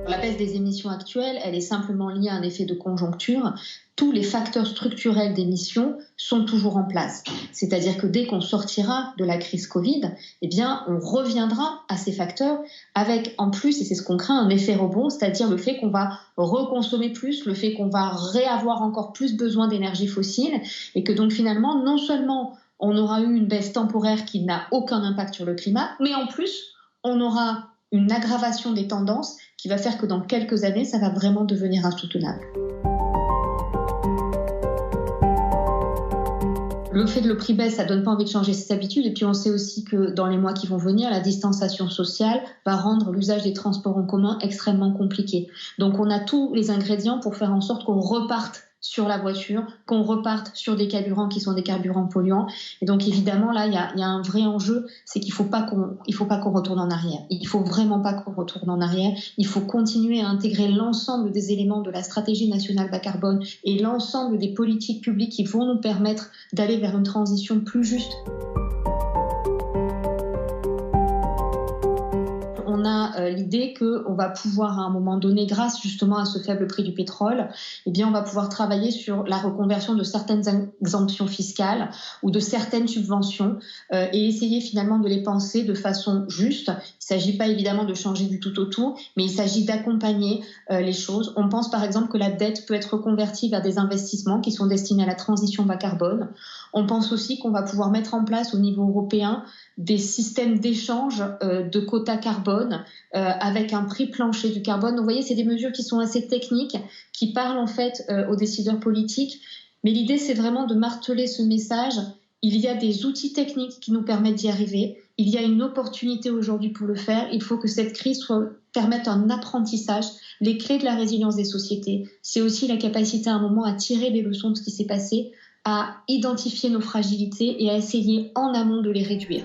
La baisse des émissions actuelles, elle est simplement liée à un effet de conjoncture. Tous les facteurs structurels d'émissions sont toujours en place. C'est-à-dire que dès qu'on sortira de la crise Covid, eh bien, on reviendra à ces facteurs avec, en plus, et c'est ce qu'on craint, un effet rebond, c'est-à-dire le fait qu'on va reconsommer plus, le fait qu'on va réavoir encore plus besoin d'énergie fossile et que donc finalement, non seulement on aura eu une baisse temporaire qui n'a aucun impact sur le climat, mais en plus, on aura une aggravation des tendances qui va faire que dans quelques années, ça va vraiment devenir insoutenable. Le fait que le prix baisse, ça donne pas envie de changer ses habitudes. Et puis on sait aussi que dans les mois qui vont venir, la distanciation sociale va rendre l'usage des transports en commun extrêmement compliqué. Donc on a tous les ingrédients pour faire en sorte qu'on reparte sur la voiture, qu'on reparte sur des carburants qui sont des carburants polluants. Et donc évidemment, là, il y a un vrai enjeu, c'est qu'il faut pas qu'on retourne en arrière. Il faut vraiment pas qu'on retourne en arrière. Il faut continuer à intégrer l'ensemble des éléments de la stratégie nationale bas carbone et l'ensemble des politiques publiques qui vont nous permettre d'aller vers une transition plus juste. On a l'idée qu'on va pouvoir à un moment donné, grâce justement à ce faible prix du pétrole, eh bien on va pouvoir travailler sur la reconversion de certaines exemptions fiscales ou de certaines subventions et essayer finalement de les penser de façon juste. Il ne s'agit pas évidemment de changer du tout au tout, mais il s'agit d'accompagner les choses. On pense par exemple que la dette peut être reconvertie vers des investissements qui sont destinés à la transition bas carbone. On pense aussi qu'on va pouvoir mettre en place au niveau européen des systèmes d'échange de quotas carbone avec un prix plancher du carbone. Donc, vous voyez, c'est des mesures qui sont assez techniques, qui parlent en fait aux décideurs politiques. Mais l'idée, c'est vraiment de marteler ce message. Il y a des outils techniques qui nous permettent d'y arriver. Il y a une opportunité aujourd'hui pour le faire. Il faut que cette crise permette un apprentissage. Les clés de la résilience des sociétés, c'est aussi la capacité à un moment à tirer les leçons de ce qui s'est passé, à identifier nos fragilités et à essayer en amont de les réduire.